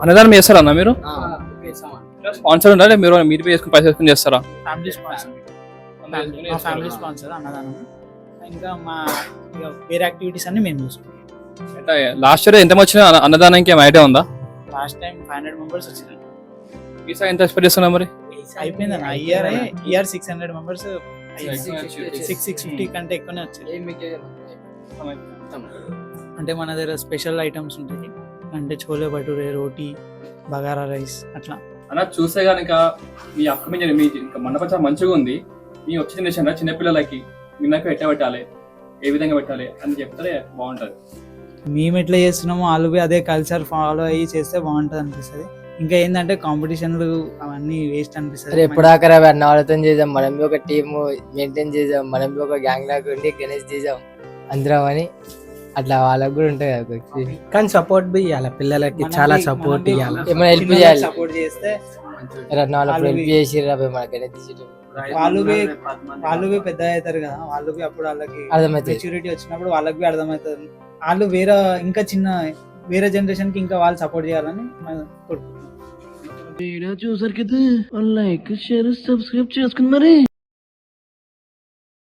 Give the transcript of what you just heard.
అన్నదానం చేస్తారా అన్న మీరు? స్పాన్సర్ ఉండాలి మీరు మీరు వేసుకుని పైసలు వేసుకుని చేస్తారా? ఫ్యామిలీ స్పాన్సర్, మా ఫ్యామిలీ స్పాన్సర్ అన్నదానం. ఇంకా మా వేరే యాక్టివిటీస్ అన్ని మేము చూసుకుంటాం. లాస్ట్ ఇయర్ ఎంత వచ్చిన అన్నదానానికి ఏం ఐడియా ఉందా? లాస్ట్ టైం 500 మెంబర్స్ వచ్చినారు. ఈసారి ఎంత ఎక్స్పెక్ట్ చేస్తున్నా మరి? అయిపోయింది అన్న. ఇయర్ 600 మెంబర్స్, 650 కంటే ఎక్కువనే వచ్చాయి. అంటే మన దగ్గర స్పెషల్ ఐటమ్స్ ఉంటాయి, అంటే చోలే భటూరే, రోటీ, బగారా రైస్ అట్లా. అలా చూస్తే కనుక మీ అప్కమింగ్ మీ ఇంకా మండపం చాలా మంచిగా ఉంది. మీ వచ్చే జనరేషన్ చిన్నపిల్లలకి విన్నాక ఎట్లా పెట్టాలి, ఏ విధంగా పెట్టాలి అని చెప్తే బాగుంటుంది. మేము ఎట్లా చేస్తున్నామో వాళ్ళు అదే కల్చర్ ఫాలో అయ్యి చేస్తే బాగుంటుంది అనిపిస్తుంది. ఇంకా ఏంటంటే కాంపిటీషన్లు అవన్నీ వేస్ట్ అనిపిస్తుంది. ఎప్పుడాకరా అన్న వాళ్ళతో చేద్దాం, మనం ఒక టీమ్ మెయింటైన్ చేద్దాం, మనం ఒక గ్యాంగ్ లాగా ఉండి గణేష్ చేద్దాం అందరం అని అట్లా వాళ్ళకి కూడా ఉంటాయి కదా. కానీ సపోర్ట్ బి ఇవ్వాలి పిల్లలకి, చాలా సపోర్ట్ ఇవ్వాలి. ఏమైనా హెల్ప్ చేయాలి, సపోర్ట్ చేస్తే హెల్ప్ చేసి మన గణేష్ తీసేటప్పుడు వాళ్ళు పెద్ద అవుతారు కదా, వాళ్ళు అప్పుడు వాళ్ళకి అర్థమవుతుంది. మెచ్యూరిటీ వచ్చినప్పుడు వాళ్ళకి అర్థమవుతుంది. వాళ్ళు ఇంకా వేరే జనరేషన్ కి ఇంకా వాళ్ళు సపోర్ట్ చేయాలని కోరుకుంటున్నాం. వీడియో చూసారు కదా, లైక్ షేర్ సబ్స్క్రైబ్ చేసుకుని మరి.